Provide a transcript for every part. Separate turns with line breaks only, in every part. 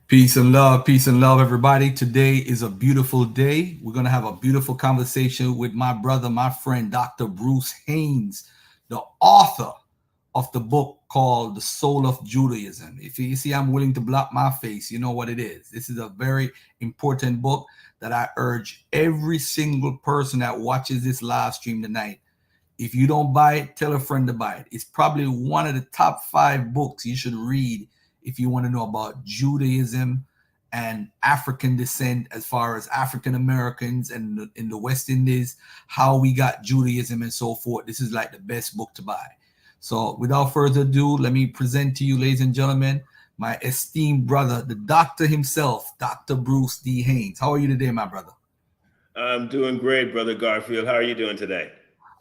Peace and love, everybody. Today is a beautiful day. We're going to have a beautiful conversation with my brother, my friend, Dr. Bruce Haynes, the author of the book called The Soul of Judaism. If you see I'm willing to block my face, you know what it is. This is a very important book that I urge every single person that watches this live stream tonight. If you don't buy it, tell a friend to buy it. It's probably one of the top 5 books you should read if you want to know about Judaism and African descent, as far as African Americans and in the West Indies, how we got Judaism and so forth. This is like the best book to buy. So, without further ado, let me present to you, ladies and gentlemen, my esteemed brother, the doctor himself, Dr. Bruce D. Haynes. How are you today, my brother?
I'm doing great, Brother Garfield. How are you doing today?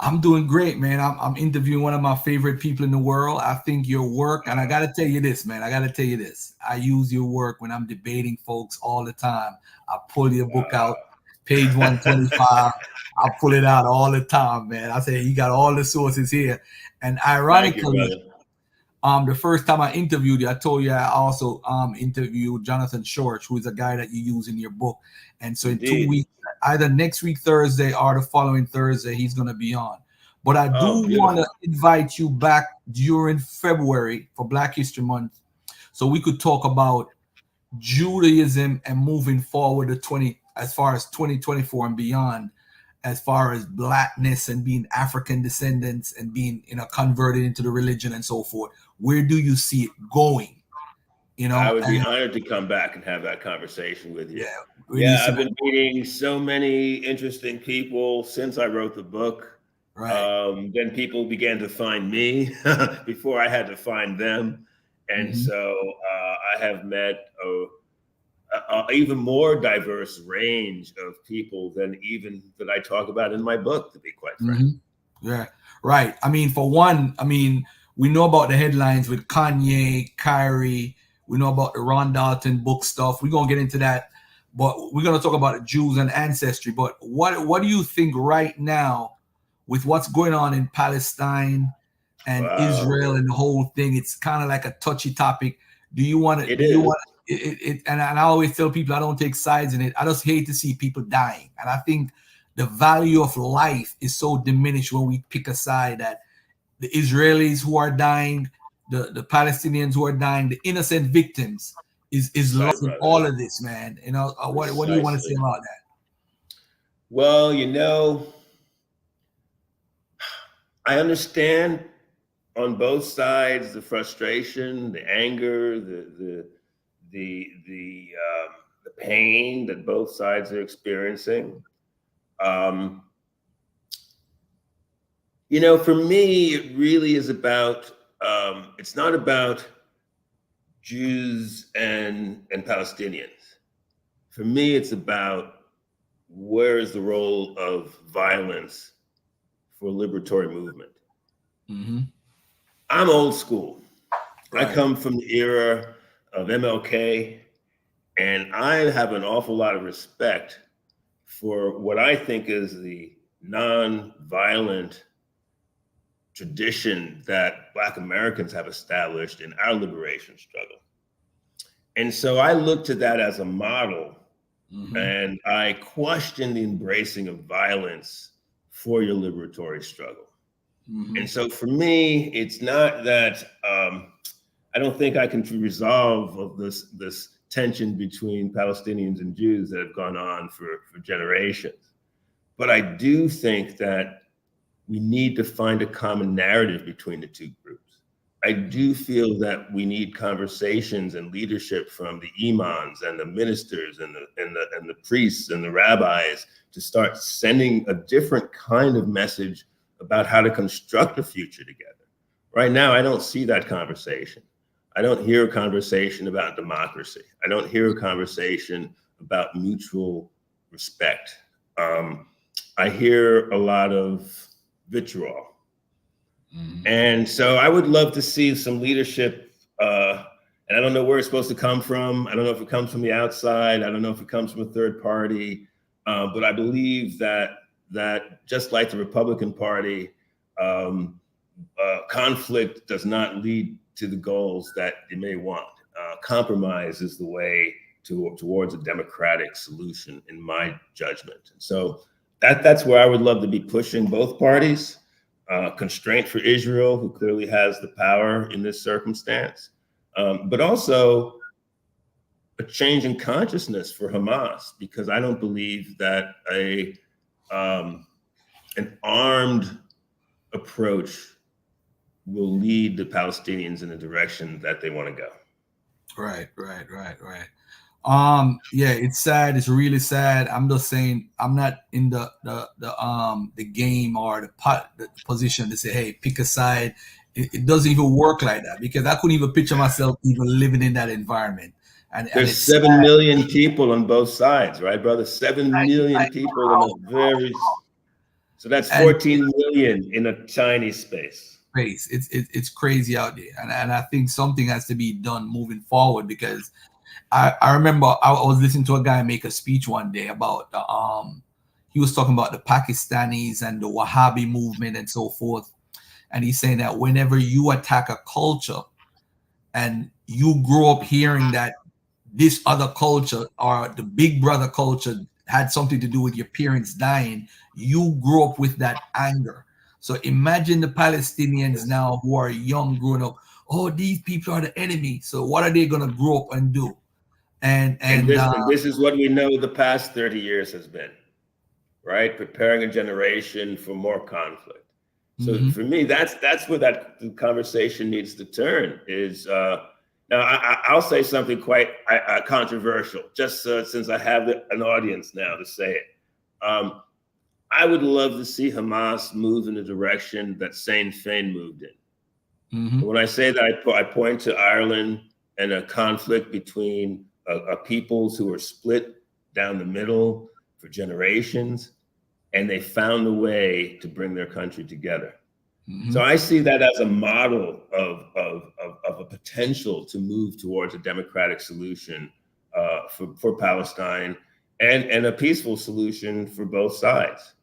I'm doing great, man. I'm interviewing one of my favorite people in the world. I think your work, and I got to tell you this, man. I got to tell you this. I use your work when I'm debating folks all the time. I pull your book out, page 125. I pull it out all the time, man. I say, you got all the sources here. And
Thank you,
ironically,
brother.
the first time I interviewed you, I told you I also interviewed Jonathan Shorch, who is a guy that you use in your book. And so in two
Indeed.
weeks, either next week Thursday or the following Thursday, he's going to be on. But I do
Oh,
want to
beautiful.
invite you back during February for Black History Month, so we could talk about Judaism and moving forward to 20, as far as 2024 and beyond, as far as blackness and being African descendants and being converted into the religion and so forth. Where do you see it going?
I would be
And
honored to come back and have that conversation with you.
yeah, where do you
Yeah,
see
I've
that?
been meeting so many interesting people since I wrote the book.
Right.
Then people began to find me before I had to find them. And
Hmm.
so I have met a even more diverse range of people than even that I talk about in my book, to be quite frank.
Hmm. Yeah. Right. I mean, for one, we know about the headlines with Kanye, Kyrie. We know about the Ron Dalton book stuff. We're gonna get into that, but we're gonna talk about the Jews and ancestry. But what do you think right now with what's going on in Palestine and
Wow.
Israel and the whole thing? It's kind of like a touchy topic. Do you want to?
It
Do you
is.
want it? And I always tell people I don't take sides in it. I just hate to see people dying, and I think the value of life is so diminished when we pick a side, that the Israelis who are dying, the Palestinians who are dying, the innocent victims is lost
Precisely,
in
brother.
all of this, man. What do you want to say
Precisely.
about that?
Well, I understand on both sides the frustration, the anger, the pain that both sides are experiencing. Um, for me, it really is about. It's not about Jews and Palestinians. For me, it's about where is the role of violence for liberatory movement.
Hmm.
I'm old school. I
Right.
come from the era of MLK, and I have an awful lot of respect for what I think is the non-violent tradition that Black Americans have established in our liberation struggle. And so I look to that as a model,
Hmm.
and I question the embracing of violence for your liberatory struggle. And
Hmm.
so for me, it's not that I don't think I can resolve of this tension between Palestinians and Jews that have gone on for generations. But I do think that we need to find a common narrative between the two groups. I do feel that we need conversations and leadership from the imams and the ministers and the priests and the rabbis to start sending a different kind of message about how to construct a future together. Right now, I don't see that conversation. I don't hear a conversation about democracy. I don't hear a conversation about mutual respect. Um, I hear a lot of vitriol.
Hmm.
And so I would love to see some leadership. And I don't know where it's supposed to come from. I don't know if it comes from the outside. I don't know if it comes from a third party. But I believe that just like the Republican Party, conflict does not lead to the goals that they may want. compromise is the way towards a democratic solution, in my judgment. And so that's where I would love to be pushing both parties. Constraint for Israel, who clearly has the power in this circumstance, but also a change in consciousness for Hamas, because I don't believe that an armed approach will lead the Palestinians in the direction that they want to go.
Right. Yeah, it's sad. It's really sad. I'm just saying, I'm not in the game or the position to say, hey, pick a side. It doesn't even work like that, because I couldn't even picture myself even living in that environment. And
there's
it's
7
sad.
million people on both sides, right, brother? 7 million people in a very, so that's 14 million in a tiny space.
It's crazy out there, and I think something has to be done moving forward, because I remember I was listening to a guy make a speech one day about he was talking about the Pakistanis and the Wahhabi movement and so forth, and he's saying that whenever you attack a culture and you grow up hearing that this other culture or the big brother culture had something to do with your parents dying, you grow up with that anger. So imagine the Palestinians now who are young, growing up. Oh, these people are the enemy. So what are they going to grow up and do? And
this is what we know the past 30 years has been, right? Preparing a generation for more conflict. So for me, that's where the conversation needs to turn. Is now I'll say something quite controversial, just since I have an audience now to say it. I would love to see Hamas move in the direction that Sinn Féin moved in. When I say that, I point to Ireland and a conflict between peoples who were split down the middle for generations, and they found a way to bring their country together. So I see that as a model of a potential to move towards a democratic solution for Palestine, and a peaceful solution for both sides.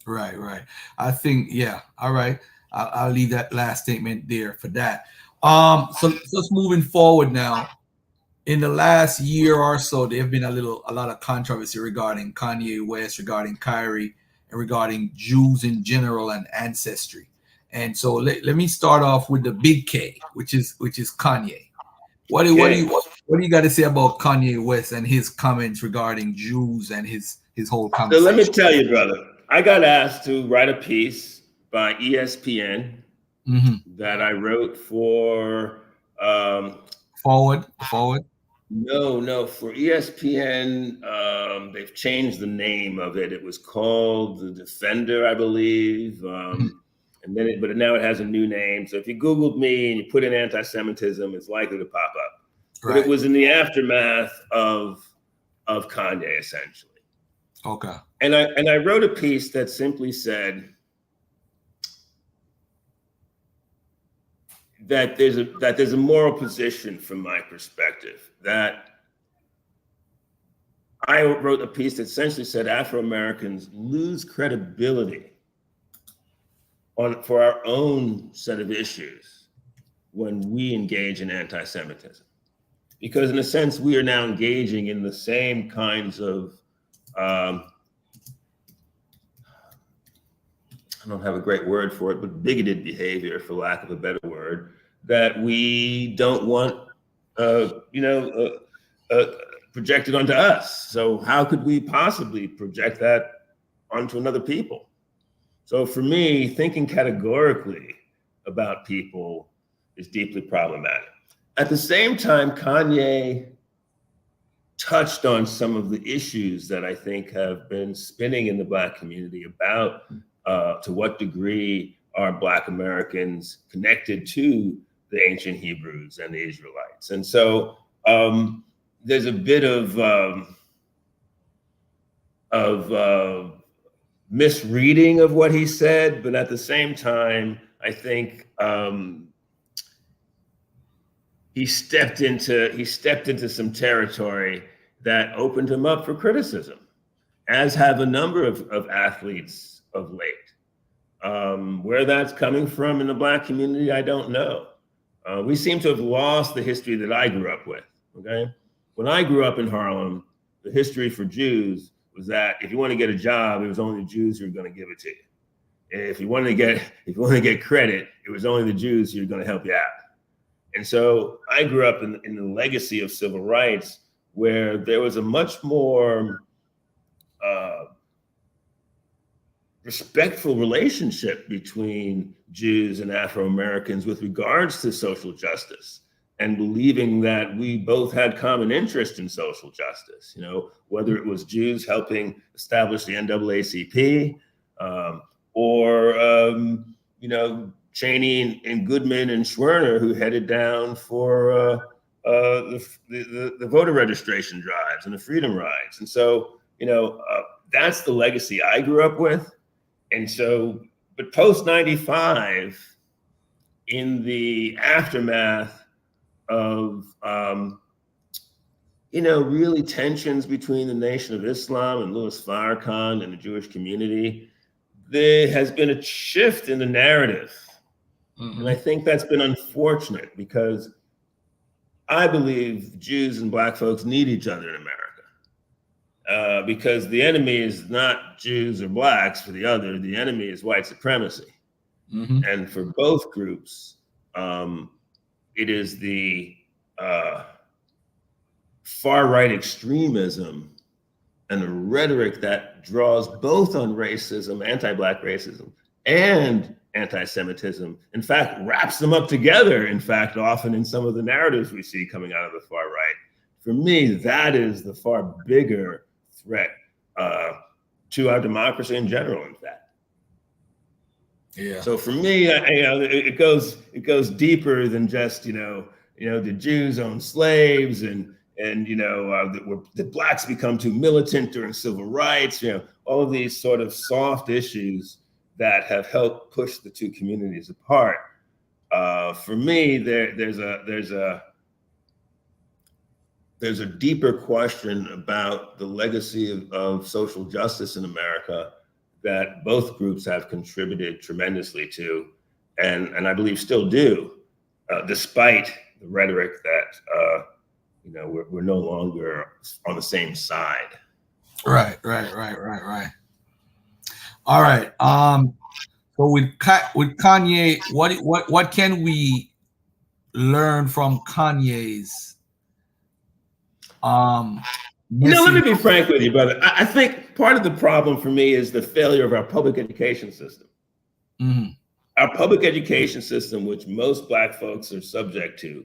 Right. I think, yeah. All right. I'll leave that last statement there for that. So let's moving forward now. In the last year or so, there have been a lot of controversy regarding Kanye West, regarding Kyrie, and regarding Jews in general and Ancestry. And so let me start off with the big K, which is Kanye. What do you got to say about Kanye West and his comments regarding Jews and his whole conversation?
So let me tell you, brother, I got asked to write a piece by ESPN that I wrote for
Forward.
No, for ESPN, they've changed the name of it. It was called The Defender, I believe. But now it has a new name. So if you Googled me and you put in anti-Semitism, it's likely to pop up. Right. But it was in the aftermath of Kanye, essentially.
Okay.
And I wrote a piece that simply said that there's a moral position from my perspective, that I wrote a piece that essentially said Afro-Americans lose credibility for our own set of issues when we engage in anti-Semitism. Because in a sense, we are now engaging in the same kinds of, I don't have a great word for it, but bigoted behavior, for lack of a better word, that we don't want, projected onto us. So how could we possibly project that onto another people? So for me, thinking categorically about people is deeply problematic. At the same time, Kanye touched on some of the issues that I think have been spinning in the Black community about to what degree are Black Americans connected to the ancient Hebrews and the Israelites. And so there's a bit of misreading of what he said, but at the same time, I think he stepped into some territory that opened him up for criticism, as have a number of athletes of late. Where that's coming from in the Black community, I don't know. We seem to have lost the history that I grew up with. Okay, when I grew up in Harlem, the history for Jews was that if you want to get a job, it was only the Jews who were going to give it to you. If you want to get credit, it was only the Jews who were going to help you out. And so I grew up in the legacy of civil rights, where there was a much more respectful relationship between Jews and Afro-Americans with regards to social justice, and believing that we both had common interest in social justice, whether it was Jews helping establish the NAACP, or Cheney and Goodman and Schwerner, who headed down for the voter registration drives and the freedom rides. And so, that's the legacy I grew up with. And so, but post 95, in the aftermath of, really tensions between the Nation of Islam and Louis Farrakhan and the Jewish community, there has been a shift in the narrative. Mm-hmm. And I think that's been unfortunate, because I believe Jews and Black folks need each other in America. Because the enemy is not Jews or Blacks for the other. The enemy is white supremacy. Mm-hmm. And for both groups, it is the far-right extremism and the rhetoric that draws both on racism, anti-Black racism, and anti-Semitism, in fact, wraps them up together, in fact, often in some of the narratives we see coming out of the far right. For me, that is the far bigger threat to our democracy in general, in fact. Yeah. So for me, it goes deeper than just the Jews own slaves and the Blacks become too militant during civil rights. All of these sort of soft issues that have helped push the two communities apart. For me, there's a deeper question about the legacy of social justice in America that both groups have contributed tremendously to, and I believe still do, despite the rhetoric that we're no longer on the same side.
Right. All right. So with Kanye, what can we learn from Kanye's
let me be frank with you, brother. I think part of the problem for me is the failure of our public education system. Mm-hmm. Our public education system, which most Black folks are subject to,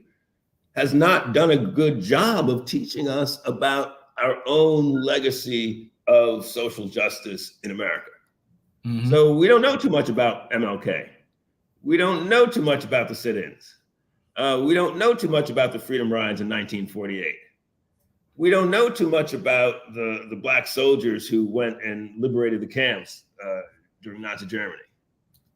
has not done a good job of teaching us about our own legacy of social justice in America. Mm-hmm. So we don't know too much about MLK. We don't know too much about the sit-ins. We don't know too much about the freedom rides in 1948. We don't know too much about the Black soldiers who went and liberated the camps during Nazi Germany.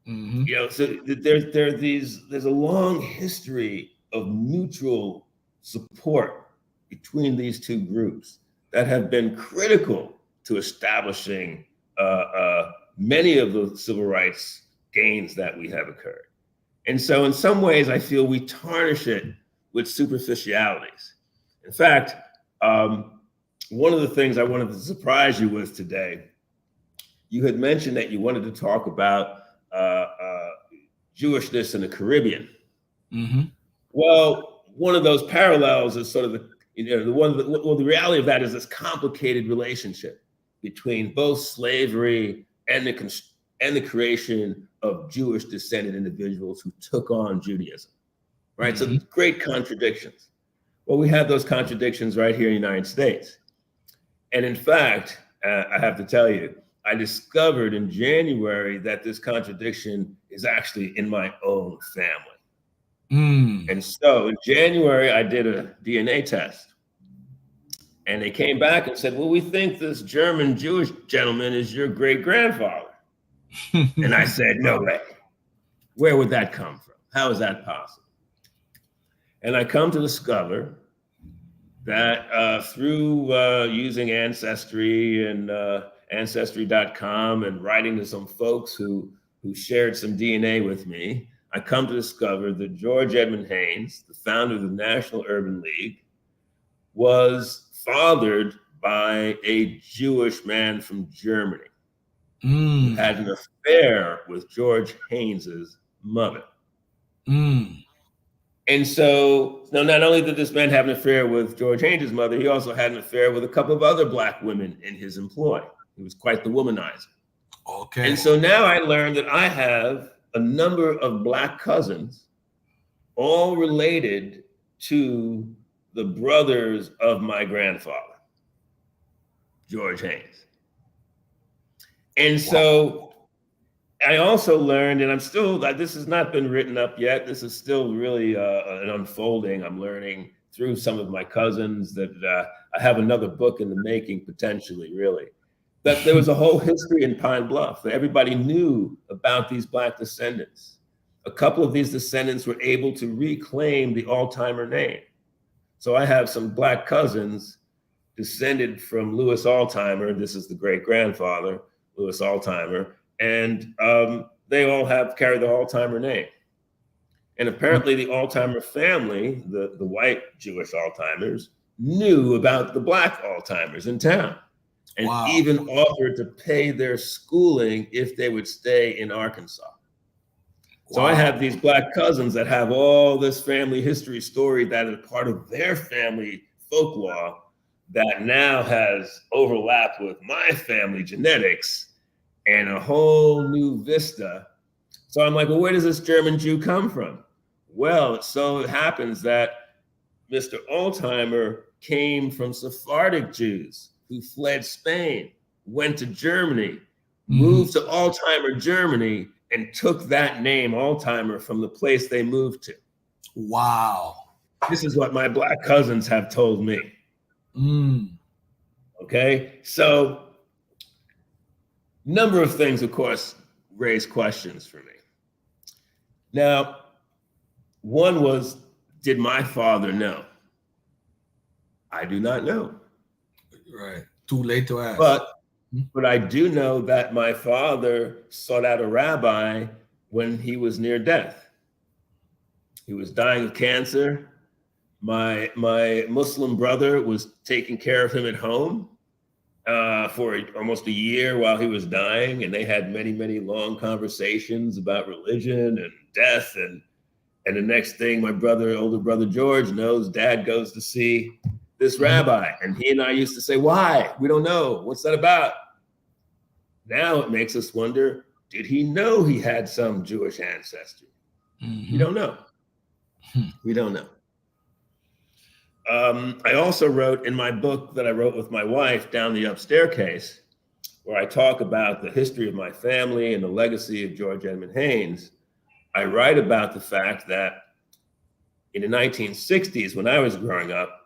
Mm-hmm. So there's a long history of mutual support between these two groups that have been critical to establishing many of the civil rights gains that we have occurred. And so in some ways, I feel we tarnish it with superficialities. In fact, one of the things I wanted to surprise you with today, you had mentioned that you wanted to talk about Jewishness in the Caribbean. Mm-hmm. Well, one of those parallels is sort of the reality of that is this complicated relationship between both slavery and the creation of Jewish descended individuals who took on Judaism, right? Mm-hmm. So great contradictions. Well, we have those contradictions right here in the United States. And in fact, I have to tell you, I discovered in January that this contradiction is actually in my own family. And so in January, I did a DNA test. And they came back and said, well, we think this German Jewish gentleman is your great-grandfather. And I said, no way. Where would that come from? How is that possible? And I come to discover that through using Ancestry and Ancestry.com and writing to some folks who shared some DNA with me, I come to discover that George Edmund Haynes, the founder of the National Urban League, was fathered by a Jewish man from Germany who had an affair with George Haynes's mother. And so, now, not only did this man have an affair with George Haynes' mother, he also had an affair with a couple of other Black women in his employ. He was quite the womanizer.
Okay.
And so now I learned that I have a number of Black cousins, all related to the brothers of my grandfather, George Haynes. And so I also learned, and I'm still, this has not been written up yet. This is still really an unfolding. I'm learning through some of my cousins that I have another book in the making, potentially, really. That there was a whole history in Pine Bluff that everybody knew about these Black descendants. A couple of these descendants were able to reclaim the Altimer name. So I have some Black cousins descended from Louis Altimer. This is the great-grandfather, Louis Altimer. And they all carry the Altimer name. And apparently the Altimer family, the white Jewish Altimers, knew about the Black Altimers in town, and even offered to pay their schooling if they would stay in Arkansas. So I have these Black cousins that have all this family history story that is part of their family folklore that now has overlapped with my family genetics and a whole new vista. So I'm like, well, where does this German Jew come from? Well, it so happens that Mr. Altimer came from Sephardic Jews who fled Spain, went to Germany, moved to Altimer, Germany, and took that name, Altimer, from the place they moved to.
Wow.
This is what my Black cousins have told me. Okay, so number of things, of course, raise questions for me. Now, one was, did my father know? I do not know.
Right. Too late to ask.
But I do know that my father sought out a rabbi when he was near death. He was dying of cancer. My Muslim brother was taking care of him at home for almost a year while he was dying, and they had many, many long conversations about religion and death. And the next thing, my older brother George knows, Dad goes to see this rabbi, and he and I used to say, "Why? We don't know. What's that about?" Now it makes us wonder: did he know he had some Jewish ancestry? We don't know. We don't know. I also wrote in my book that I wrote with my wife, Down the Upstairs Case, where I talk about the history of my family and the legacy of George Edmund Haynes. I write about the fact that in the 1960s, when I was growing up,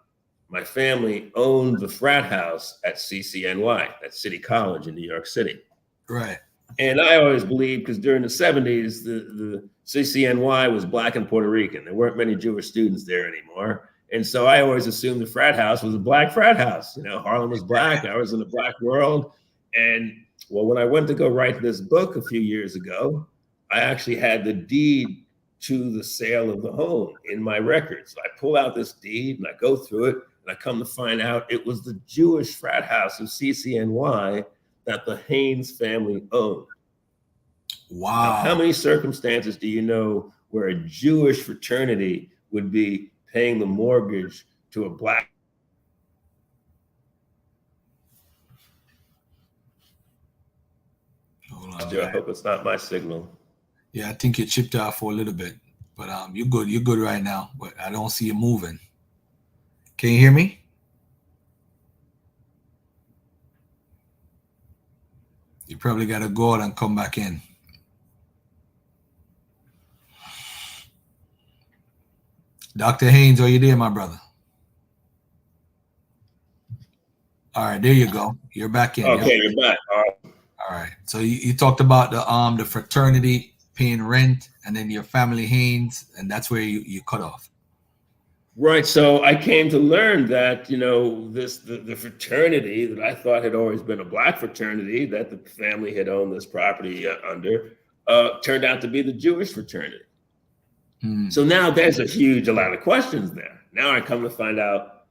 my family owned the frat house at CCNY, at City College in New York City.
Right.
And I always believed, because during the 70s, the CCNY was Black and Puerto Rican. There weren't many Jewish students there anymore. And so I always assumed the frat house was a Black frat house. You know, Harlem was Black. I was in a Black world. And well, when I went to go write this book a few years ago, I actually had the deed to the sale of the home in my records. So I pull out this deed and I go through it, and I come to find out it was the Jewish frat house of CCNY that the Haynes family owned.
Wow.
Now, how many circumstances do you know where a Jewish fraternity would be paying the mortgage to a Black?
Hold on,
I hope it's not my signal.
Yeah, I think you chipped out for a little bit, but you're good. You're good right now, but I don't see you moving. Can you hear me? You probably got to go out and come back in. Dr. Haynes, are you there, my brother? All right, there you go. You're back in.
Okay, you're back.
All right. So you talked about the fraternity paying rent, and then your family Haynes, and that's where you cut off.
Right. So I came to learn that, you know, the fraternity that I thought had always been a Black fraternity that the family had owned this property under turned out to be the Jewish fraternity. So now there's a lot of questions there. Now I come to find out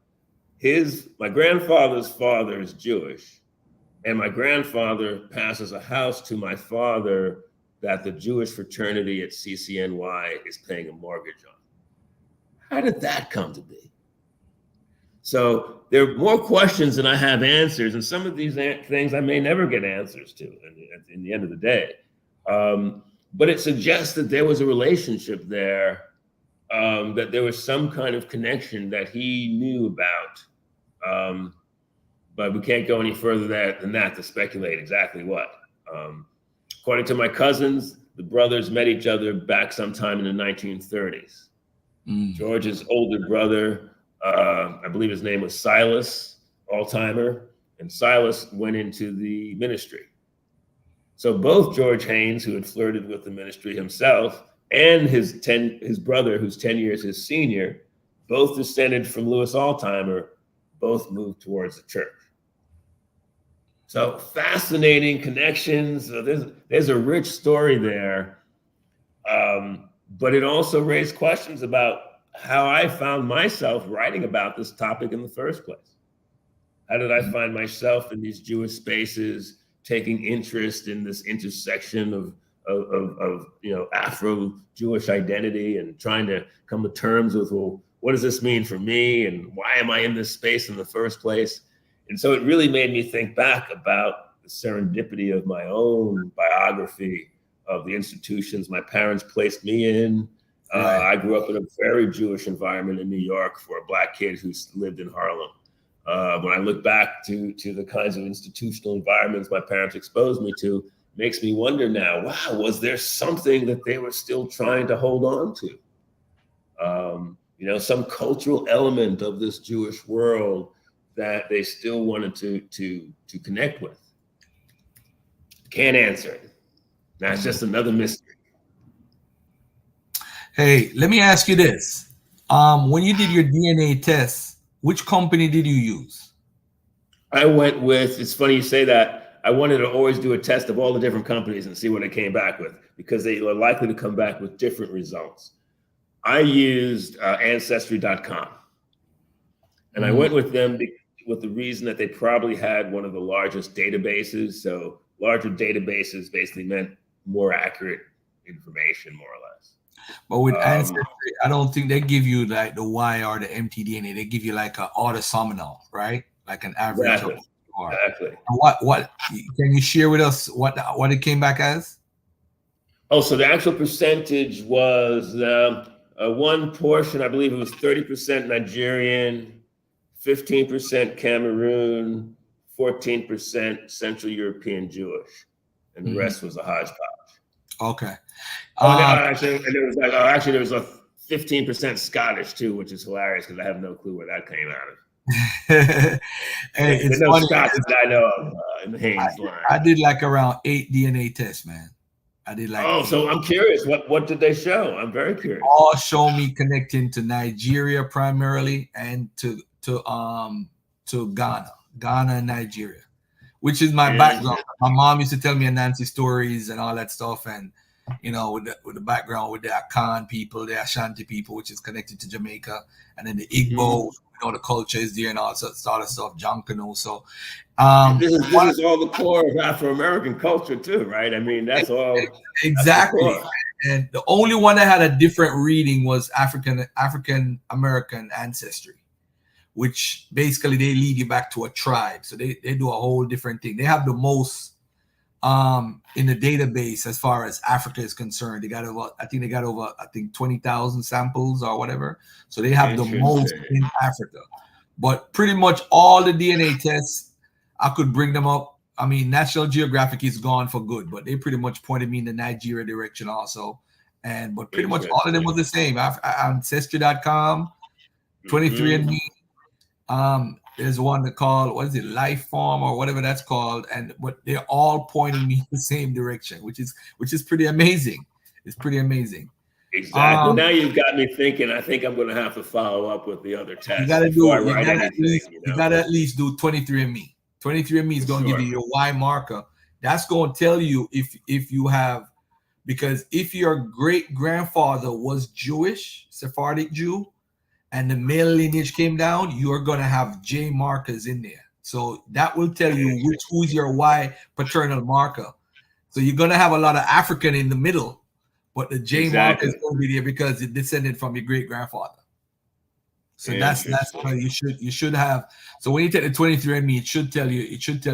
my grandfather's father is Jewish, and my grandfather passes a house to my father that the Jewish fraternity at CCNY is paying a mortgage on. How did that come to be? So there are more questions than I have answers, and some of these things I may never get answers to in the end of the day. But it suggests that there was a relationship there, that there was some kind of connection that he knew about. But we can't go any further than that to speculate exactly what. According to my cousins, the brothers met each other back sometime in the 1930s. George's older brother, I believe his name was Silas Altimer, and Silas went into the ministry. So both George Haynes, who had flirted with the ministry himself, and his brother, who's 10 years his senior, both descended from Louis Altimer, both moved towards the church. So fascinating connections. There's a rich story there, but it also raised questions about how I found myself writing about this topic in the first place. How did I find myself in these Jewish spaces, taking interest in this intersection of Afro-Jewish identity and trying to come to terms with, well, what does this mean for me, and why am I in this space in the first place? And so it really made me think back about the serendipity of my own biography of the institutions my parents placed me in. I grew up in a very Jewish environment in New York for a Black kid who lived in Harlem. When I look back to the kinds of institutional environments my parents exposed me to, makes me wonder now, wow, was there something that they were still trying to hold on to? Some cultural element of this Jewish world that they still wanted to connect with. Can't answer it. That's just another mystery.
Hey, let me ask you this. When you did your DNA test, which company did you use?
I went with, it's funny you say that, I wanted to always do a test of all the different companies and see what they came back with, because they are likely to come back with different results. I used Ancestry.com. And I went with them with the reason that they probably had one of the largest databases. So larger databases basically meant more accurate information, more or less.
But with Ancestry, I don't think they give you like the Y or the mtDNA. They give you like an autosomal, right? Like an average.
Exactly.
What can you share with us what it came back as?
Oh, so the actual percentage was one portion, I believe it was 30% Nigerian, 15% Cameroon, 14% Central European Jewish, and the rest was a hodgepodge.
Okay.
Actually, there was a 15% Scottish too, which is hilarious because I have no clue where that came out of.
Hey, it's
no
funny.
Scots that I know of in the Haynes line.
I did like around 8 DNA tests, man. I did like.
Oh, so I'm curious. What did they show? I'm very curious.
All show me connecting to Nigeria primarily, and to Ghana and Nigeria, which is my background. My mom used to tell me Nancy stories and all that stuff, and with the background with the Akan people, the Ashanti people, which is connected to Jamaica, and then the Igbo, the culture is there and all that sort of stuff, John Canoe. So
this is all the core of Afro-American culture too, right? I mean, that's all.
Exactly. And the only one that had a different reading was African American ancestry, which basically they lead you back to a tribe. So they do a whole different thing. They have the most in the database as far as Africa is concerned. They got over 20,000 samples or whatever. So they have the most in Africa. But pretty much all the DNA tests, I could bring them up. I mean, National Geographic is gone for good, but they pretty much pointed me in the Nigeria direction also. But pretty much all of them was the same. Ancestry.com, 23andMe. There's one that called, what is it, Life Form or whatever that's called, but they're all pointing me in the same direction, which is pretty amazing. It's pretty amazing.
Exactly. Now you've got me thinking. I think I'm going to have to follow up with the other tests.
You got to at least do 23andMe. 23andMe is going to give you your Y marker. That's going to tell you if you have because if your great grandfather was Jewish, Sephardic Jew, and the male lineage came down, you're gonna have J markers in there. So that will tell you who's your Y paternal marker. So you're gonna have a lot of African in the middle, but the J marker is
Exactly.
gonna be there because it descended from your great grandfather. So that's
Interesting.
what you should have. So when you take the 23andMe, it should tell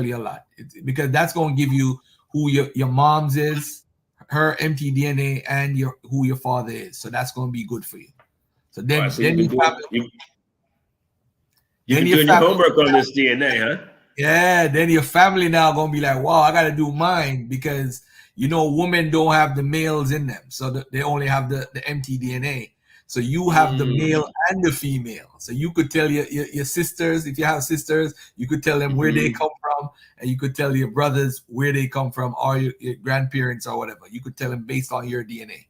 you a lot. Because that's going to give you who your mom's is, her mtDNA, and who your father is. So that's going to be good for you. So
All right,
then
so you've been doing you've
then
been
your
doing your
family,
homework on this DNA, huh?
yeah, then your family now going to be like, wow, I got to do mine because women don't have the males in them, so they only have the mtDNA. So you have the male
Mm.
and the female. So you could tell your sisters, if you have sisters, you could tell them where they
Hmm.
come from, and you could tell your brothers where they come from, or your grandparents or whatever. You could tell them based on your DNA.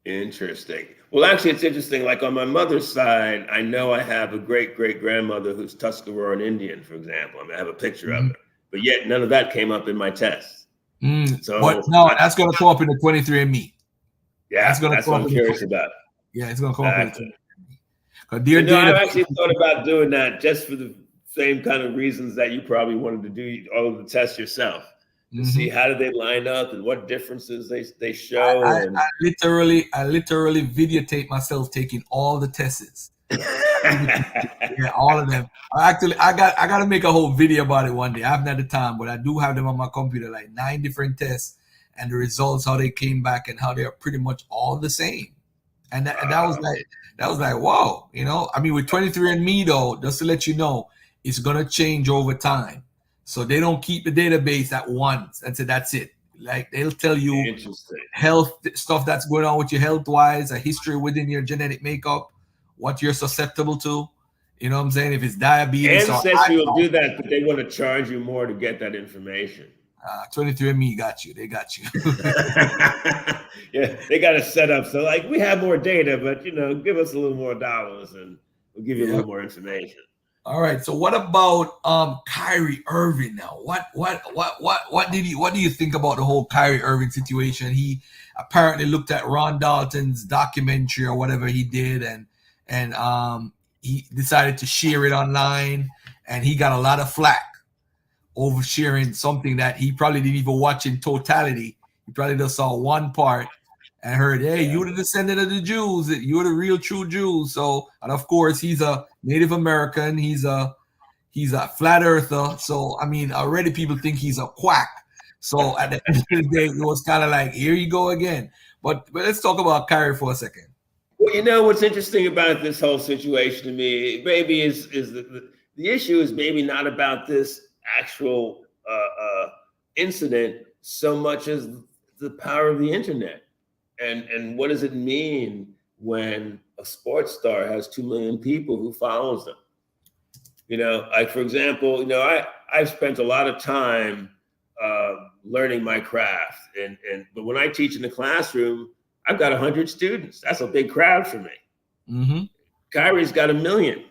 Interesting. Well, actually, it's interesting. Like on my mother's side, I know I have a great great grandmother who's Tuscaroran Indian, for example. I mean, I have a picture of
Mhm.
her, but yet none of that came up in my test.
But
So,
no, that's going to come up in the 23andMe.
yeah,
That's going to
that's
come
what
up
I'm
in the
curious
20.
about.
Yeah, it's going to come up in the
Exactly.
23andMe. Because their data.
I've actually thought about doing that just for the same kind of reasons that you probably wanted to do all of the tests yourself to see
Mhm.
how do they line up and what differences they show. And
I literally videotape myself taking all the tests. Yeah, all of them. Actually, I got to make a whole video about it one day. I haven't had the time, but I do have them on my computer, like 9 different tests and the results, how they came back, and how they are pretty much all the same. And that was
wow.
like whoa, I mean, with 23andMe though, just to let you know, it's gonna change over time. So they don't keep the database at once and say that's it. Like they'll tell you
Interesting.
health stuff that's going on with you health wise, a history within your genetic makeup, what you're susceptible to. You know what I'm saying? If it's diabetes or
Ancestry will do that, but they want to charge you more to get that information.
23andMe got you. They got you.
Yeah, they got it set up so like we have more data, but give us a little more dollars and we'll give you a
Yeah.
little more information.
All right. So what about Kyrie Irving now? What do you think about the whole Kyrie Irving situation? He apparently looked at Ron Dalton's documentary or whatever he did, and he decided to share it online, and he got a lot of flack over sharing something that he probably didn't even watch in totality. He probably just saw one part and heard, hey,
Yeah.
you're the descendant of the Jews. You're the real true Jews. So, and of course, he's a Native American. He's a flat earther. So, I mean, already people think he's a quack. So at the end of the day, it was kind of like, here you go again. But let's talk about Kyrie for a second.
Well, what's interesting about this whole situation to me, maybe is the issue is maybe not about this actual incident so much as the power of the internet, and what does it mean when a sports star has 2 million people who follows them? Like for example, I've spent a lot of time learning my craft, but when I teach in the classroom, I've got 100 students. That's a big crowd for me.
Mm-hmm.
Kyrie's got 1 million.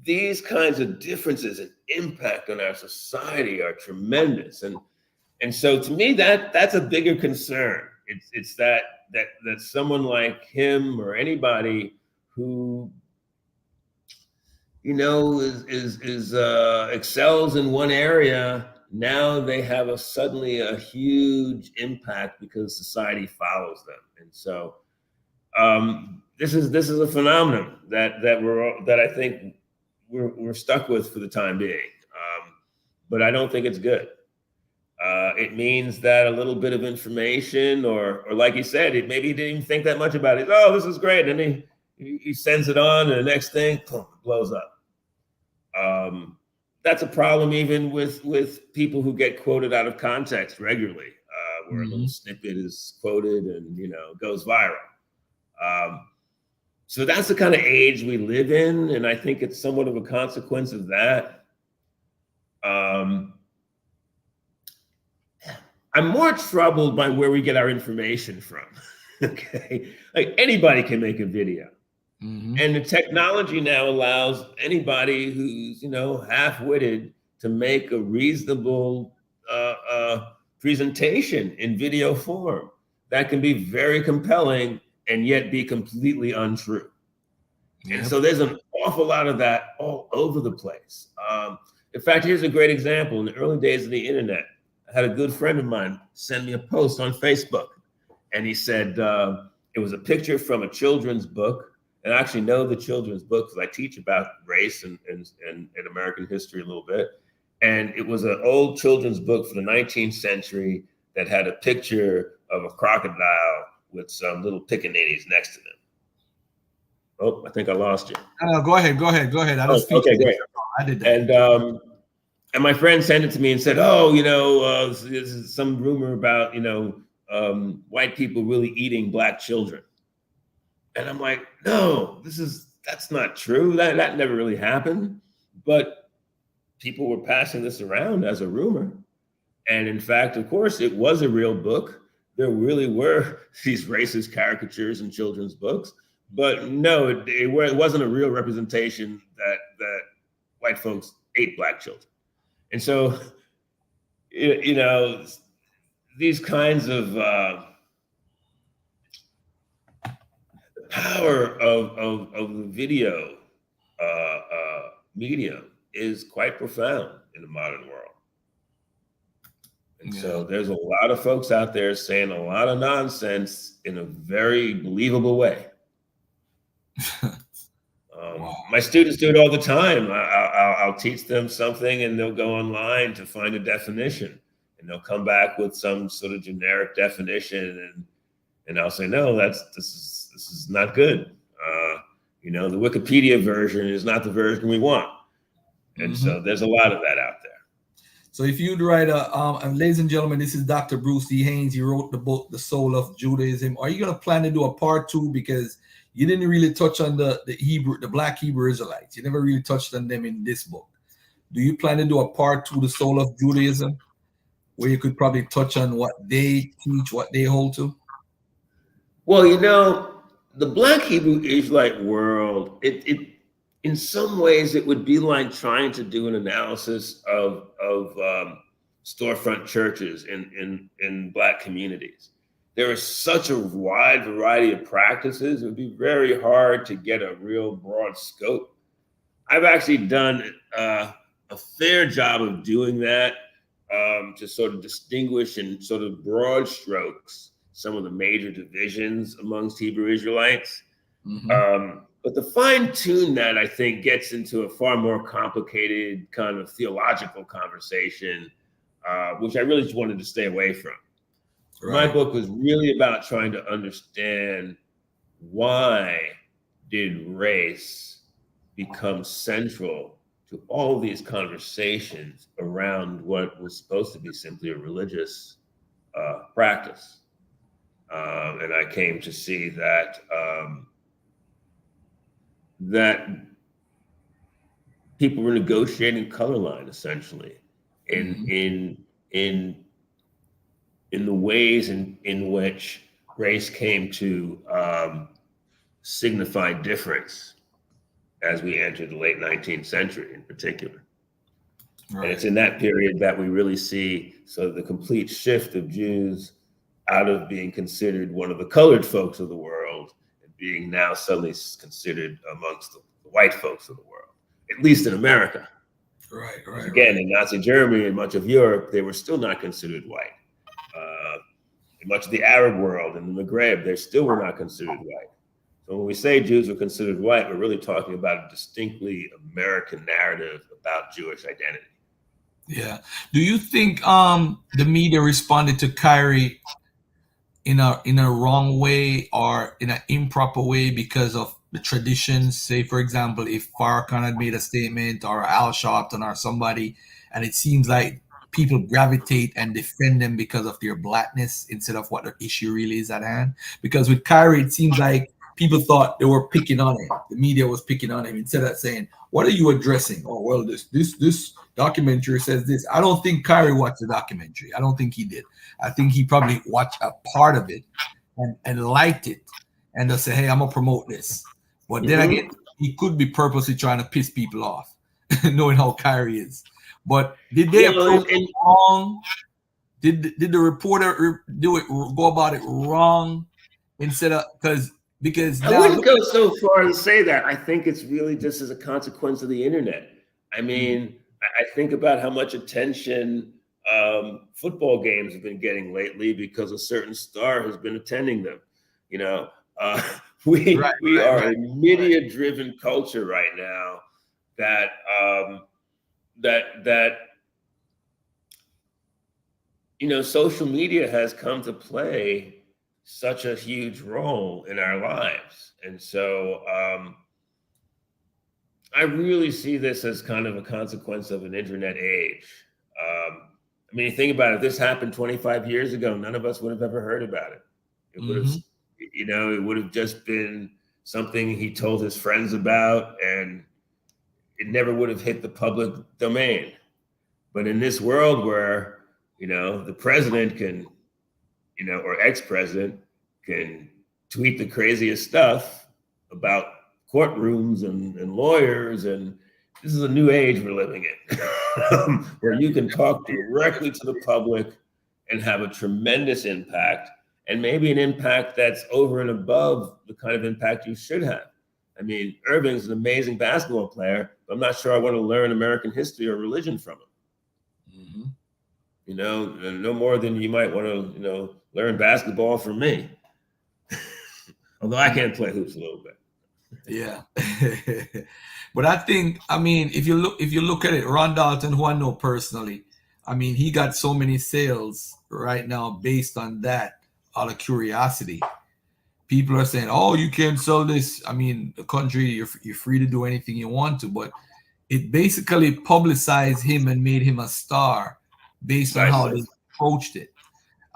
These kinds of differences and impact on our society are tremendous, and so to me that's a bigger concern. It's that someone like him or anybody who is excels in one area, now they have suddenly a huge impact because society follows them. And so this is a phenomenon that I think we're stuck with for the time being. But I don't think it's good. It means that a little bit of information, or like you said, maybe he didn't even think that much about it. Oh, this is great, and he sends it on, and the next thing, boom, blows up. That's a problem even with people who get quoted out of context regularly, where a little snippet is quoted and goes viral. So that's the kind of age we live in, and I think it's somewhat of a consequence of that. I'm more troubled by where we get our information from. Okay, like anybody can make a video.
Mm-hmm.
And the technology now allows anybody who's half-witted to make a reasonable presentation in video form that can be very compelling and yet be completely untrue. Yep. And so there's an awful lot of that all over the place. In fact, here's a great example. In the early days of the internet, I had a good friend of mine send me a post on Facebook, and he said it was a picture from a children's book. And I actually know the children's book because I teach about race and American history a little bit. And it was an old children's book from the 19th century that had a picture of a crocodile with some little pickaninnies next to them. Oh, I think I lost you.
Go ahead.
Okay, great.
I did that.
And my friend sent it to me and said, "Oh, this is some rumor about white people really eating black children." And I'm like, "No, that's not true. That never really happened." But people were passing this around as a rumor, and in fact, of course, it was a real book. There really were these racist caricatures in children's books. But no, it wasn't a real representation that white folks ate black children. And so, these kinds of power of the video medium is quite profound in the modern world. And so there's a lot of folks out there saying a lot of nonsense in a very believable way. My students do it all the time. I'll teach them something and they'll go online to find a definition, and they'll come back with some sort of generic definition, and I'll say, no, this is not good. The Wikipedia version is not the version we want. And so there's a lot of that out there.
So if you'd write ladies and gentlemen, this is Dr. Bruce D. Haynes. He wrote the book, The Soul of Judaism. Are you going to plan to do a part 2? Because you didn't really touch on the Black Hebrew Israelites. You never really touched on them in this book. Do you plan to do a part 2, The Soul of Judaism, where you could probably touch on what they teach, what they hold to?
Well, the Black Hebrew Israelite world, it in some ways it would be like trying to do an analysis of storefront churches in Black communities. There is such a wide variety of practices. It would be very hard to get a real broad scope. I've actually done a fair job of doing that, to sort of distinguish in sort of broad strokes some of the major divisions amongst Hebrew Israelites. But the fine tune that, I think, gets into a far more complicated kind of theological conversation, which I really just wanted to stay away from. Right. My book was really about trying to understand, why did race become central to all of these conversations around what was supposed to be simply a religious practice. And I came to see that that people were negotiating color line, essentially, in the ways in which race came to signify difference as we entered the late 19th century in particular. Right. And it's in that period that we really see sort of the complete shift of Jews out of being considered one of the colored folks of the world and being now suddenly considered amongst the white folks of the world, at least in America.
Right.
Again, in Nazi Germany and much of Europe, they were still not considered white. In much of the Arab world and the Maghreb, they still were not considered white. So when we say Jews were considered white, we're really talking about a distinctly American narrative about Jewish identity.
Yeah. Do you think the media responded to Kyrie in a wrong way or in an improper way because of the traditions? Say, for example, if Farrakhan had made a statement, or Al Sharpton or somebody, and it seems like people gravitate and defend them because of their blackness instead of what the issue really is at hand. Because with Kyrie, it seems like people thought they were picking on him. The media was picking on him instead of saying, "What are you addressing?" Oh, well, this documentary says this. I don't think Kyrie watched the documentary. I don't think he did. I think he probably watched a part of it and liked it, and they'll say, "Hey, I'm gonna promote this." But then again, he could be purposely trying to piss people off, knowing how Kyrie is. But did they approach it wrong? Did the reporter go about it wrong instead of because
I
now
wouldn't
look.
go so far and say that. I think it's really just as a consequence of the internet. I mean, I think about how much attention football games have been getting lately because a certain star has been attending them. You know, uh,
Right,
we
right,
are
right.
a media-driven culture right now that that social media has come to play such a huge role in our lives, and so. I really see this as kind of a consequence of an internet age. I mean, you think about it, if this happened 25 years ago, none of us would have ever heard about it. It would have,
Mm-hmm.
it would have just been something he told his friends about, and it never would have hit the public domain. But in this world where, the president can, or ex-president can tweet the craziest stuff about courtrooms and lawyers, and this is a new age we're living in, where you can talk directly to the public and have a tremendous impact, and maybe an impact that's over and above the kind of impact you should have. I mean, Irving's an amazing basketball player, but I'm not sure I want to learn American history or religion from him.
Mm-hmm.
No more than you might want to, learn basketball from me. Although I can play hoops a little bit.
Yeah. But I mean, if you look at it, Ron Dalton, who I know personally, I mean, he got so many sales right now based on that, out of curiosity. People are saying, "Oh, you can't sell this." I mean, the country, you're free to do anything you want to, but it basically publicized him and made him a star based on how
Precisely.
they approached it.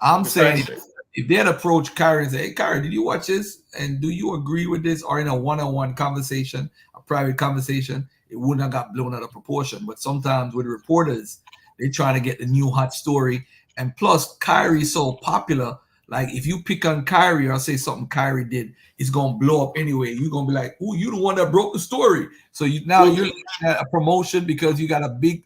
I'm saying
Precisely.
if they had approached Kyrie and say, "Hey, Kyrie, did you watch this? And do you agree with this?" Or in a one-on-one conversation, a private conversation, it wouldn't have got blown out of proportion. But sometimes with reporters, they trying to get the new hot story. And plus, Kyrie's so popular. Like if you pick on Kyrie or say something Kyrie did, it's gonna blow up anyway. You're gonna be like, "Oh, you the one that broke the story." So you're looking at a promotion because you got a big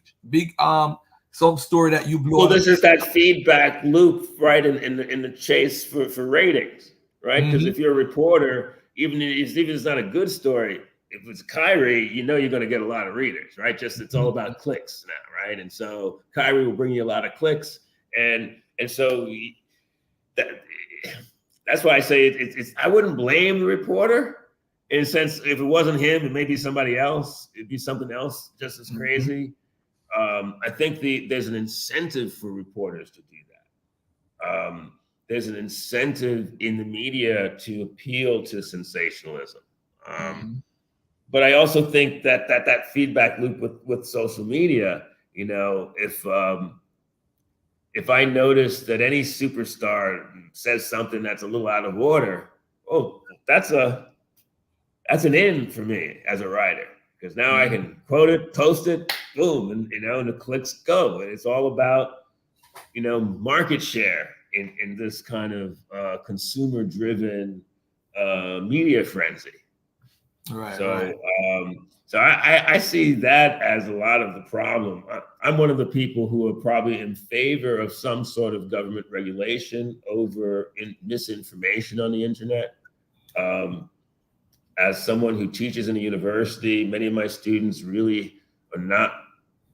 some story that you blew
Well,
out of.
this is that feedback loop, right? In the chase for ratings, right? Because
Mm-hmm.
if you're a reporter, even if it's not a good story, if it's Kyrie, you're going to get a lot of readers, right? Just it's all about clicks now, right? And so Kyrie will bring you a lot of clicks, and so that, that's why I say it's. I wouldn't blame the reporter in a sense. If it wasn't him, it may be somebody else. It'd be something else just as crazy. I think there's an incentive for reporters to do that. There's an incentive in the media to appeal to sensationalism. But I also think that feedback loop with social media, if I notice that any superstar says something that's a little out of order, oh, that's an in for me as a writer, because now I can quote it, post it, boom, and the clicks go. And it's all about market share in this kind of consumer driven media frenzy.
Right,
So
right.
so I see that as a lot of the problem. I'm one of the people who are probably in favor of some sort of government regulation over misinformation on the internet. As someone who teaches in a university, many of my students really are not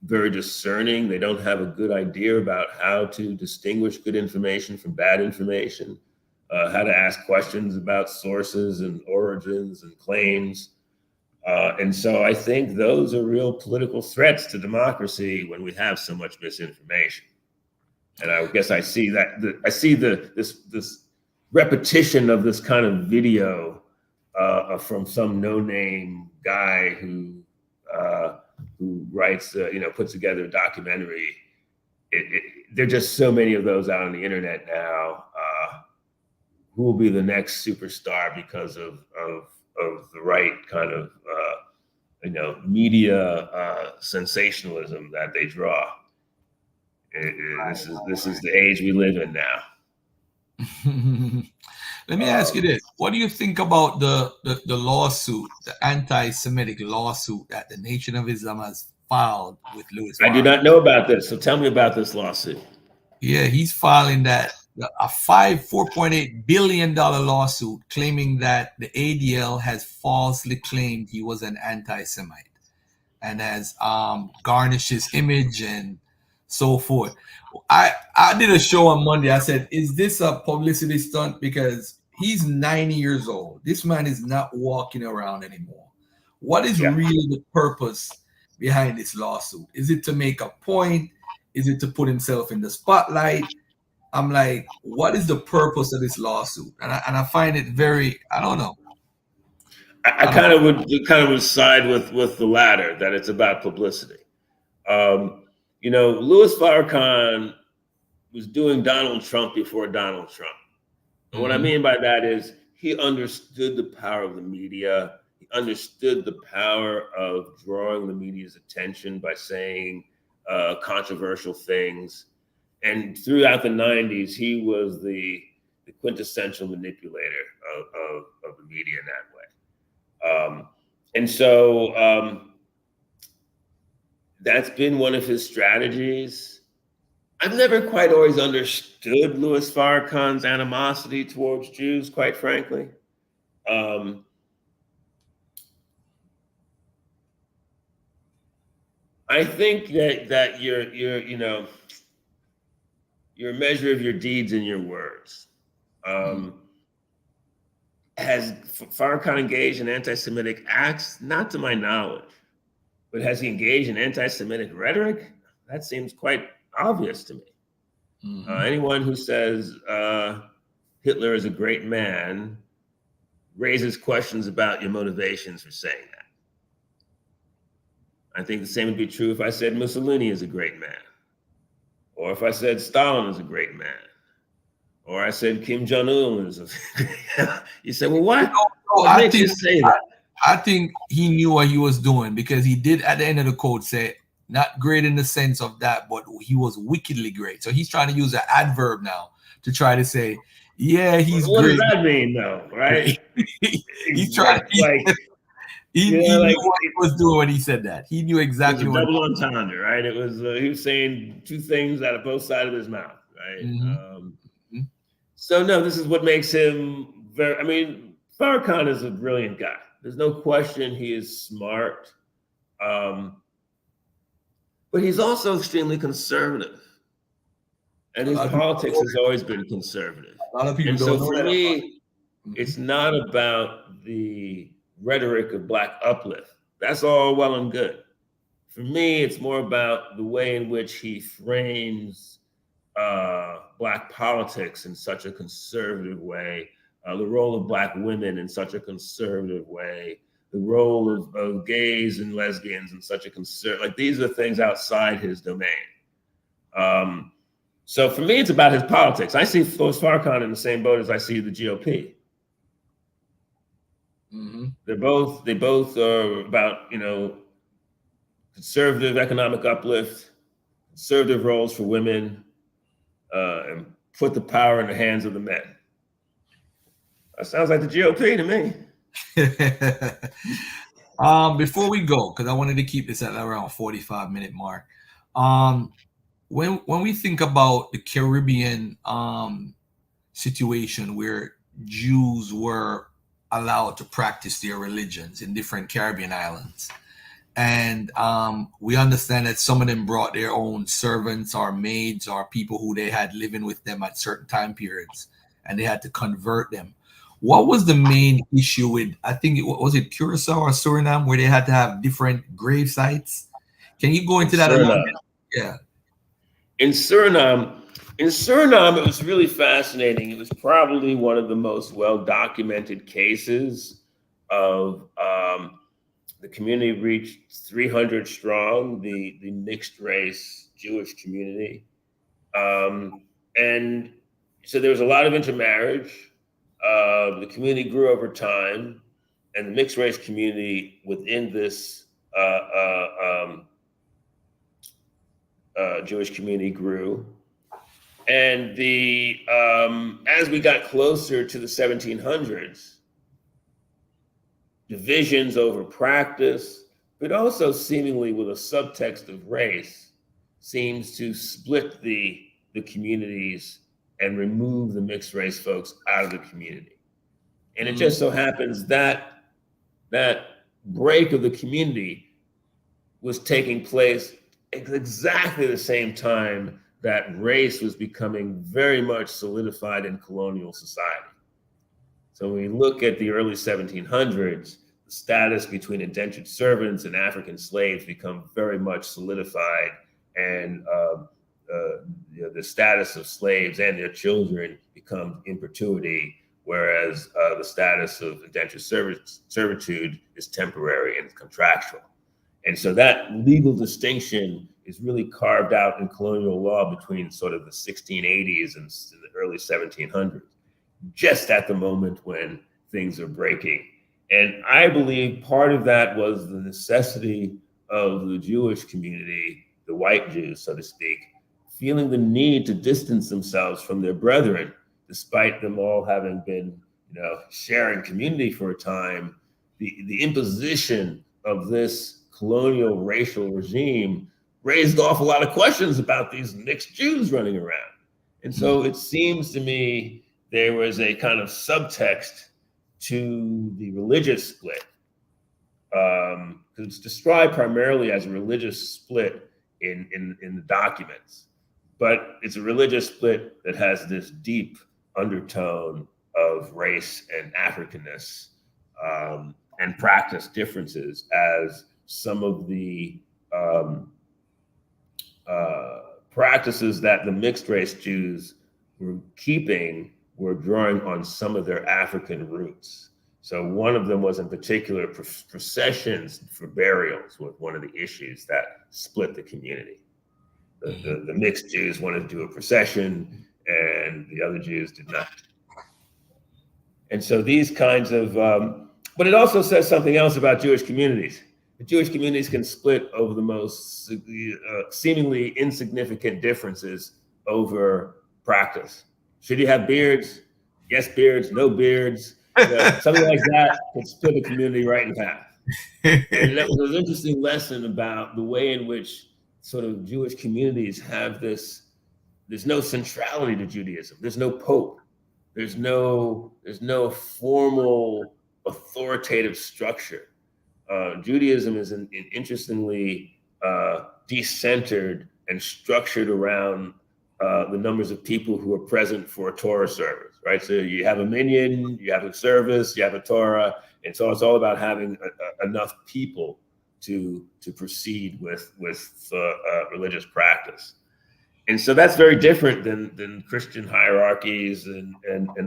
very discerning. They don't have a good idea about how to distinguish good information from bad information, how to ask questions about sources and origins and claims. And so I think those are real political threats to democracy when we have so much misinformation. And I guess I see that I see this repetition of this kind of video from some no-name guy who writes, puts together a documentary. There are just so many of those out on the internet now. Who will be the next superstar because of the right kind of media sensationalism that they draw? This is the age we live in now.
Let me ask you this. What do you think about the lawsuit, the anti-Semitic lawsuit that the Nation of Islam has filed with Louis
I do
Farrakhan?
not know about this, so tell me about this lawsuit.
Yeah, he's filing a $4.8 billion lawsuit claiming that the ADL has falsely claimed he was an anti-Semite and has garnished his image and so forth. I did a show on Monday. I said, is this a publicity stunt? Because he's 90 years old. This man is not walking around anymore. What is
Yeah.
really the purpose behind this lawsuit? Is it to make a point? Is it to put himself in the spotlight? I'm like, what is the purpose of this lawsuit? And I find it very, I don't know.
I
I don't
kind of would side with the latter, that it's about publicity. Louis Farrakhan was doing Donald Trump before Donald Trump. And what I
Mhm.
mean by that is he understood the power of the media. He understood the power of drawing the media's attention by saying controversial things. And throughout the 90s, he was the quintessential manipulator of the media in that way. And so that's been one of his strategies. I've never quite always understood Louis Farrakhan's animosity towards Jews, quite frankly. Um, I think that your measure of your deeds and your words.
Mhm.
Has Farrakhan engaged in anti-Semitic acts? Not to my knowledge. But has he engaged in anti-Semitic rhetoric? That seems quite obvious to me.
Mhm.
Anyone who says Hitler is a great man raises questions about your motivations for saying that. I think the same would be true if I said Mussolini is a great man, or if I said Stalin is a great man, or I said Kim Jong Un is a. You say, well,
You
what?
know,
What makes you say that?
I think he knew what he was doing because he did at the end of the quote say, not great in the sense of that, but he was wickedly great. So he's trying to use an adverb now to try to say, yeah, he's
What does
great.
that mean, though? Right?
He's trying.
It's like
He knew
like
what he was doing when he said that. He knew
it was
exactly
a
what.
double entendre, right? It was he was saying two things out of both sides of his mouth, right?
Mhm.
So no, this is what makes him very. I mean, Farrakhan is a brilliant guy. There's no question he is smart, um, but he's also extremely conservative, and
A
his
lot of people don't
politics
know
has always been conservative.
that. A lot of people
And
don't
so
know
for
that about
me,
him.
it's not about the rhetoric of Black uplift. That's all well and good. For me, it's more about the way in which he frames Black politics in such a conservative way, the role of Black women in such a conservative way, the role of gays and lesbians in such a conservative, like these are things outside his domain. Um, so for me, it's about his politics. I see Louis Farrakhan in the same boat as I see the GOP.
Mhm.
They both are about, conservative economic uplift, conservative roles for women, and put the power in the hands of the men. That sounds like the GOP to me.
Before we go, because I wanted to keep this at around 45-minute mark. Um, when we think about the Caribbean situation where Jews were allowed to practice their religions in different Caribbean islands, and we understand that some of them brought their own servants or maids or people who they had living with them at certain time periods, and they had to convert them. What was the main issue with? I think it was it Curacao or Suriname where they had to have different grave sites. Can you go
In
into that a little
Suriname,
bit? Yeah.
in Suriname, in Suriname, it was really fascinating. It was probably one of the most well documented cases of the community reached 300 strong, the mixed race Jewish community. And so there was a lot of intermarriage. The community grew over time, and the mixed race community within this Jewish community grew. And the as we got closer to the 1700s, divisions over practice, but also seemingly with a subtext of race, seems to split the the communities and remove the mixed race folks out of the community. And it just so happens that that break of the community was taking place at exactly the same time that race was becoming very much solidified in colonial society. So when we look at the early 1700s, the status between indentured servants and African slaves become very much solidified, and the status of slaves and their children becomes in perpetuity, whereas the status of indentured servitude is temporary and contractual. And so that legal distinction is really carved out in colonial law between sort of the 1680s and the early 1700s, just at the moment when things are breaking. And I believe part of that was the necessity of the Jewish community, the white Jews, so to speak, feeling the need to distance themselves from their brethren, despite them all having been, sharing community for a time. The imposition of this colonial racial regime raised off a lot of questions about these mixed Jews running around. And so it seems to me there was a kind of subtext to the religious split, because it's described primarily as a religious split in the documents, but it's a religious split that has this deep undertone of race and Africanness, and practice differences, as some of the practices that the mixed race Jews were keeping were drawing on some of their African roots. So one of them was in particular processions for burials was one of the issues that split the community. The mixed Jews wanted to do a procession and the other Jews did not. And so these kinds of, but it also says something else about Jewish communities. The Jewish communities can split over the most seemingly insignificant differences over practice. Should you have beards? Yes, beards, no beards. Something like that could split a community right in half. And that was an interesting lesson about the way in which sort of Jewish communities have this, there's no centrality to Judaism. There's no pope. There's no formal authoritative structure. Judaism is interestingly decentered and structured around the numbers of people who are present for a Torah service, right? So you have a minyan, you have a service, you have a Torah, and so it's all about having enough people to proceed with religious practice. And so that's very different than Christian hierarchies and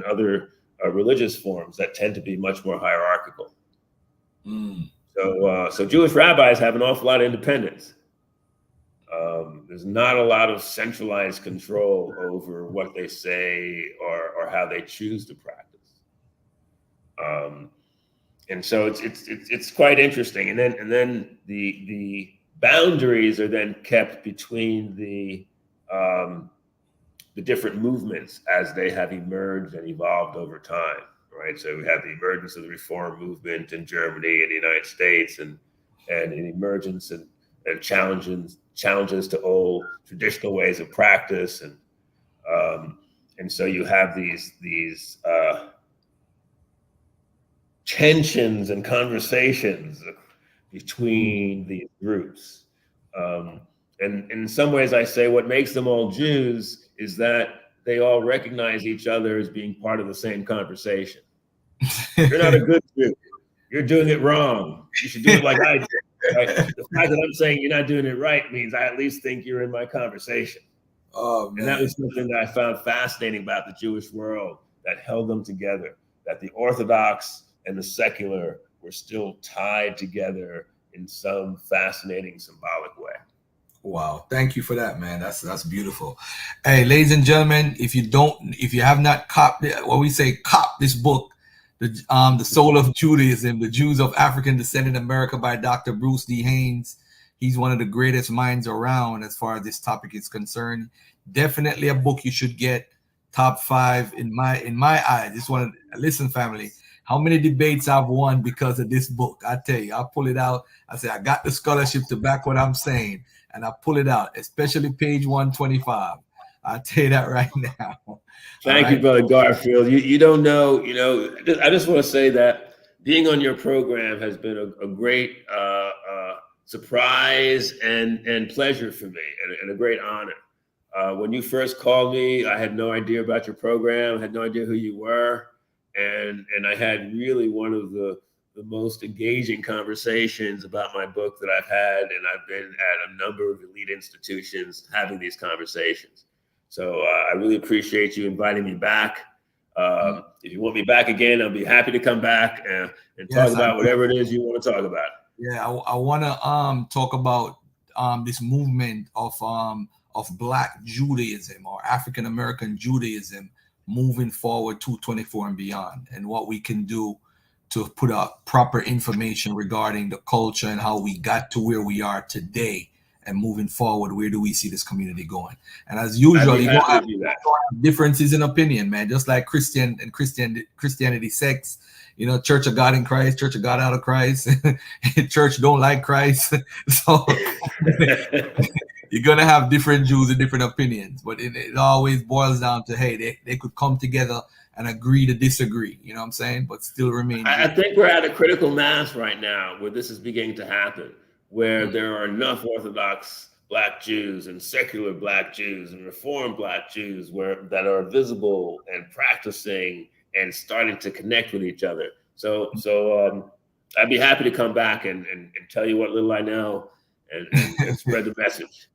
other religious forms that tend to be much more hierarchical. So Jewish rabbis have an awful lot of independence. There's not a lot of centralized control over what they say or how they choose to practice. And so it's quite interesting. And then the boundaries are then kept between the different movements as they have emerged and evolved over time, right? So we have the emergence of the Reform movement in Germany and the United States, and an emergence and challenges to old traditional ways of practice, and so you have these tensions and conversations between these groups. And in some ways, I say what makes them all Jews is that they all recognize each other as being part of the same conversation. You're not a good Jew. You're doing it wrong. You should do it like I did. Right? The fact that I'm saying you're not doing it right means I at least think you're in my conversation. Oh, man. And that was something that I found fascinating about the Jewish world that held them together, that the Orthodox and the secular were still tied together in some fascinating symbolic way.
Wow. Thank you for that, man. That's beautiful. Hey, ladies and gentlemen, if you have not cop this book, The Soul of Judaism, The Jews of African Descent in America by Dr. Bruce D. Haynes. He's one of the greatest minds around as far as this topic is concerned. Definitely a book you should get. Top 5 in my eyes. Listen, family, how many debates I've won because of this book. I tell you, I'll pull it out. I say, I got the scholarship to back what I'm saying, and I pull it out, especially page 125. I'll tell you that right now.
Thank you, Brother Garfield. You don't know, I just want to say that being on your program has been a great surprise and pleasure for me, and a great honor. When you first called me, I had no idea about your program, had no idea who you were, and I had really one of the most engaging conversations about my book that I've had, and I've been at a number of elite institutions having these conversations. So I really appreciate you inviting me back. If you want me back again, I'll be happy to come back and talk about whatever it is you want to talk about.
Yeah, I want to talk about this movement of Black Judaism or African American Judaism moving forward to 24 and beyond, and what we can do to put out proper information regarding the culture and how we got to where we are today, and moving forward, where do we see this community going? And as usual, you have differences in opinion, man, just like Christianity sects, Church of God in Christ, Church of God out of Christ, church don't like Christ. So you're going to have different Jews and different opinions, but it always boils down to, hey, they could come together and agree to disagree, you know what I'm saying? But still remain.
I think we're at a critical mass right now where this is beginning to happen, where there are enough Orthodox Black Jews and secular Black Jews and Reformed Black Jews that are visible and practicing and starting to connect with each other. So I'd be happy to come back and tell you what little I know and spread the message.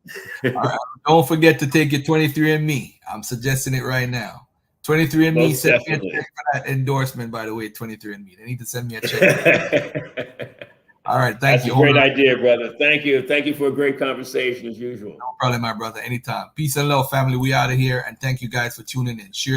All right. Don't forget to take your 23andMe. I'm suggesting it right now. 23andMe sent me a check for that endorsement, by the way. 23andMe. They need to send me a check. All right. Thank you.
That's a great idea, brother. Thank you. Thank you for a great conversation as usual.
No problem, my brother. Anytime. Peace and love, family. We out of here. And thank you guys for tuning in. Share